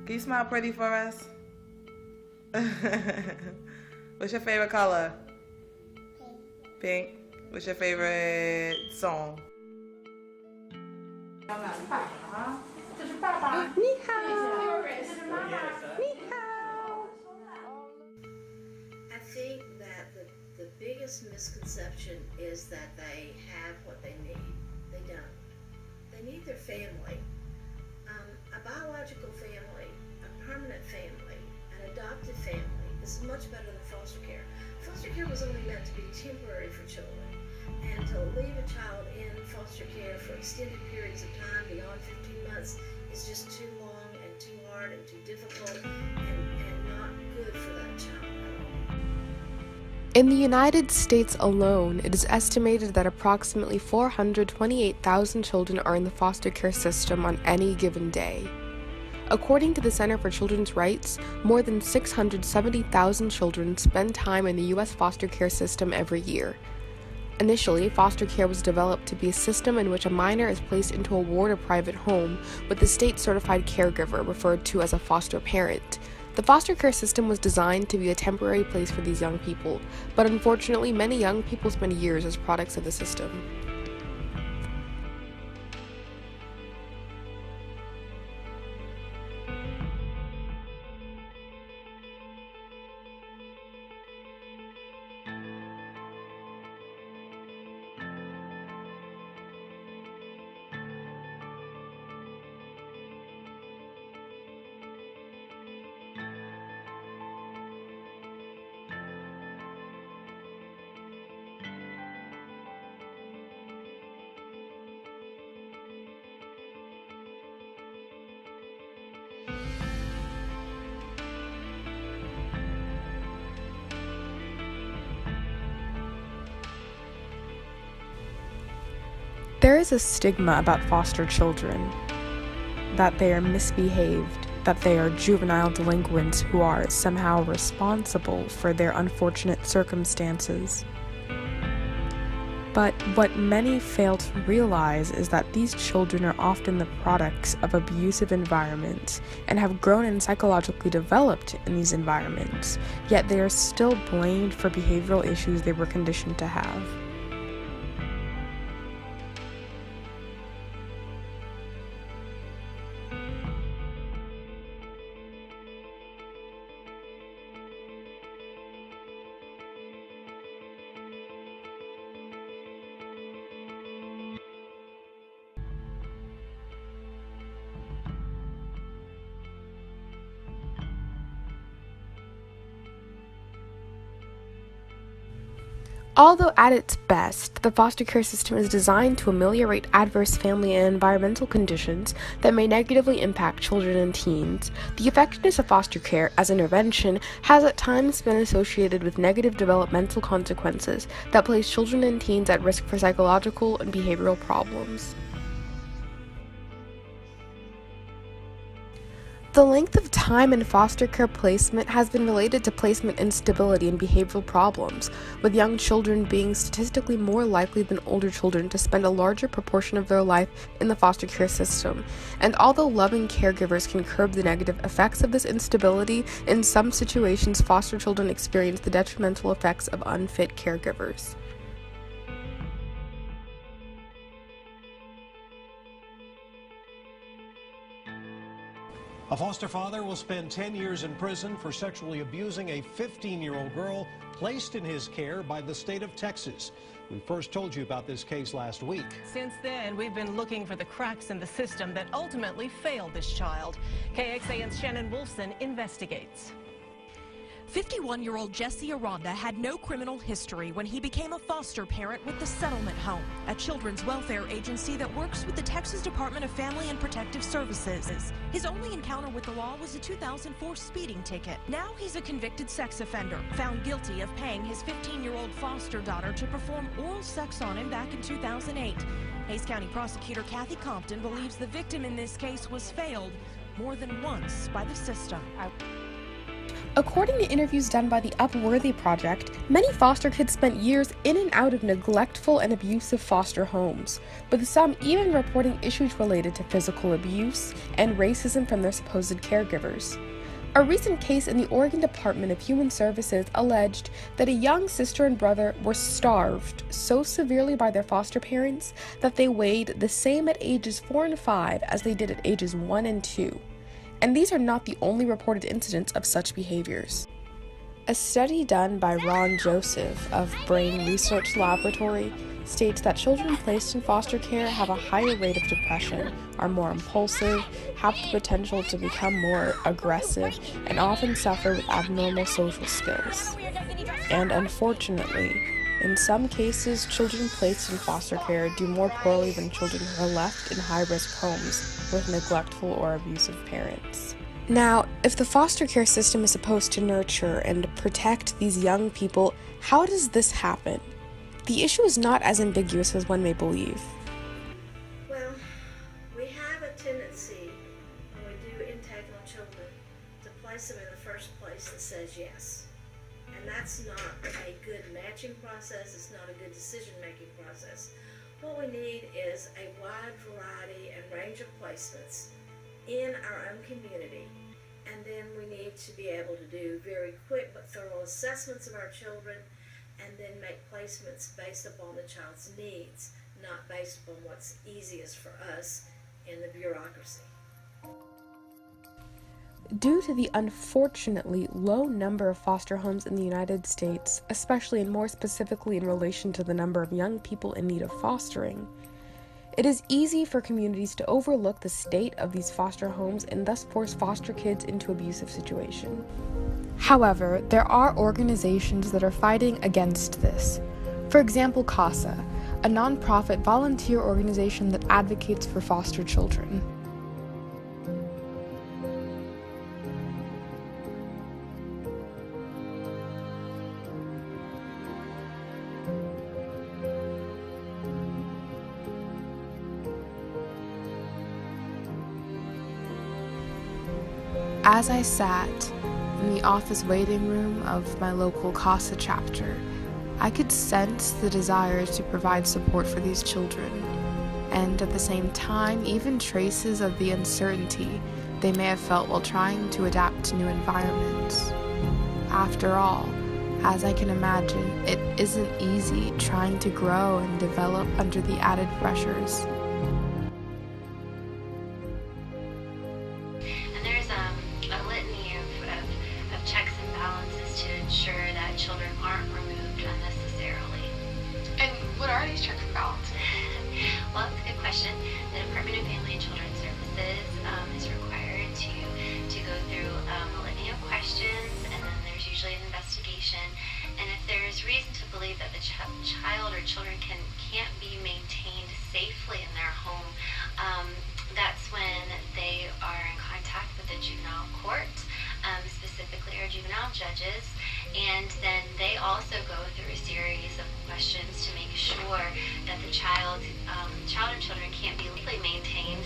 Can you smile pretty for us? What's your favorite color? Pink. What's your favorite song? 你好。I think that the biggest misconception is that they have what they need. They don't. They need their family. A biological family, a permanent family, an adopted family is much better than foster care. Foster care was only meant to be temporary for children. And to leave a child in foster care for extended periods of time beyond 15 months is just too long and too hard and too difficult and not good for that child at all. In the United States alone, it is estimated that approximately 428,000 children are in the foster care system on any given day. According to the Center for Children's Rights, more than 670,000 children spend time in the U.S. foster care system every year. Initially, foster care was developed to be a system in which a minor is placed into a ward or private home with a state-certified caregiver referred to as a foster parent. The foster care system was designed to be a temporary place for these young people, but unfortunately, many young people spend years as products of the system. There is a stigma about foster children, that they are misbehaved, that they are juvenile delinquents who are somehow responsible for their unfortunate circumstances. But what many fail to realize is that these children are often the products of abusive environments and have grown and psychologically developed in these environments, yet they are still blamed for behavioral issues they were conditioned to have. Although at its best, the foster care system is designed to ameliorate adverse family and environmental conditions that may negatively impact children and teens, the effectiveness of foster care as intervention has at times been associated with negative developmental consequences that place children and teens at risk for psychological and behavioral problems. The length of time in foster care placement has been related to placement instability and behavioral problems, with young children being statistically more likely than older children to spend a larger proportion of their life in the foster care system. And although loving caregivers can curb the negative effects of this instability, in some situations foster children experience the detrimental effects of unfit caregivers. A foster father will spend 10 years in prison for sexually abusing a 15-year-old girl placed in his care by the state of Texas. We first told you about this case last week. Since then, we've been looking for the cracks in the system that ultimately failed this child. KXAN's Shannon Wolfson investigates. 51-year-old Jesse Aranda had no criminal history when he became a foster parent with the Settlement Home, a children's welfare agency that works with the Texas Department of Family and Protective Services. His only encounter with the law was a 2004 speeding ticket. Now he's a convicted sex offender, found guilty of paying his 15-year-old foster daughter to perform oral sex on him back in 2008. Hays County prosecutor Kathy Compton believes the victim in this case was failed more than once by the system. According to interviews done by the Upworthy Project, many foster kids spent years in and out of neglectful and abusive foster homes, with some even reporting issues related to physical abuse and racism from their supposed caregivers. A recent case in the Oregon Department of Human Services alleged that a young sister and brother were starved so severely by their foster parents that they weighed the same at ages 4 and 5 as they did at ages 1 and 2. And these are not the only reported incidents of such behaviors. A study done by Ron Joseph of Brain Research Laboratory states that children placed in foster care have a higher rate of depression, are more impulsive, have the potential to become more aggressive, and often suffer with abnormal social skills. And unfortunately, in some cases, children placed in foster care do more poorly than children who are left in high-risk homes with neglectful or abusive parents. Now, if the foster care system is supposed to nurture and protect these young people, how does this happen? The issue is not as ambiguous as one may believe. Well, we have a tendency, when we do intake on children, to place them in the first place that says yes. And that's not a good matching process, it's not a good decision-making process. What we need is a wide variety and range of placements in our own community. And then we need to be able to do very quick but thorough assessments of our children, and then make placements based upon the child's needs, not based upon what's easiest for us in the bureaucracy. Due to the unfortunately low number of foster homes in the United States, especially and more specifically in relation to the number of young people in need of fostering, it is easy for communities to overlook the state of these foster homes and thus force foster kids into abusive situations. However, there are organizations that are fighting against this. For example, CASA, a nonprofit volunteer organization that advocates for foster children. As I sat in the office waiting room of my local CASA chapter, I could sense the desire to provide support for these children, and at the same time, even traces of the uncertainty they may have felt while trying to adapt to new environments. After all, as I can imagine, it isn't easy trying to grow and develop under the added pressures. The Department of Family and Children's Services is required to go through a litany of questions, and then there's usually an investigation. And if there's reason to believe that the child or children can't be maintained safely in their home, that's when they are in contact with the juvenile court, specifically our juvenile judges, and then they also go through a series of questions to make sure that the child or children can't be legally maintained,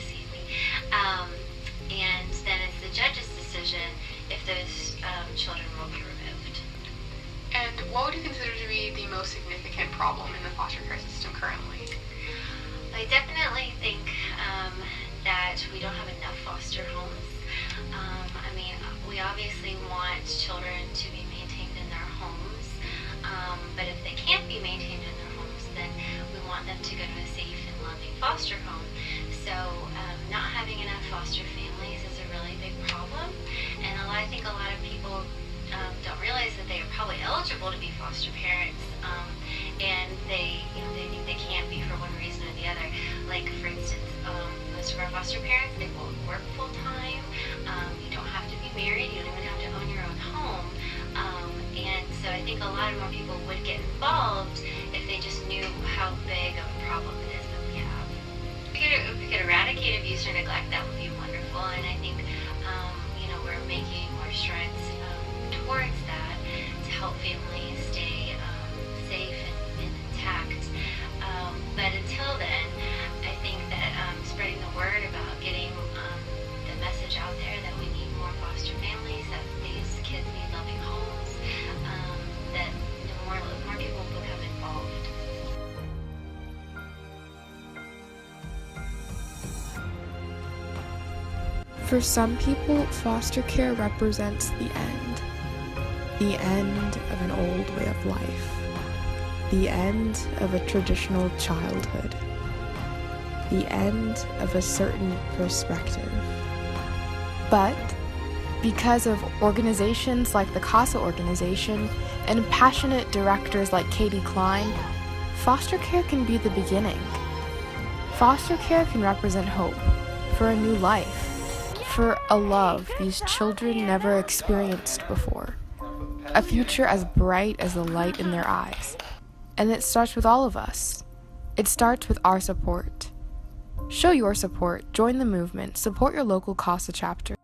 and then it's the judge's decision if those children will be removed. And what would you consider to be the most significant problem in the foster care system currently? I definitely think that we don't have enough foster homes. We obviously want children to be maintained in their homes, but if they can't be maintained in their homes, then we want them to go to a safe and loving foster home. So not having enough foster families is a really big problem, and I think a lot of people don't realize that they are probably eligible to be foster parents, and they think they can't be for one reason or the other. Like, for instance, most of our foster parents, they both work full time. You don't have to be married. You don't even have to own your own home. And so I think a lot more people would get involved if they just knew how big of a problem it is that we have. If we could eradicate abuse or neglect, that would be wonderful. And I think we're making more strides towards that to help families stay safe and intact. But until then, I think that spreading the word about getting the message out there that we need more foster families, that these kids need loving For some people, foster care represents the end of an old way of life, the end of a traditional childhood, the end of a certain perspective. But because of organizations like the CASA organization and passionate directors like Katie Klein, foster care can be the beginning. Foster care can represent hope for a new life, for a love these children never experienced before, a future as bright as the light in their eyes. And it starts with all of us. It starts with our support. Show your support, join the movement, support your local CASA chapter.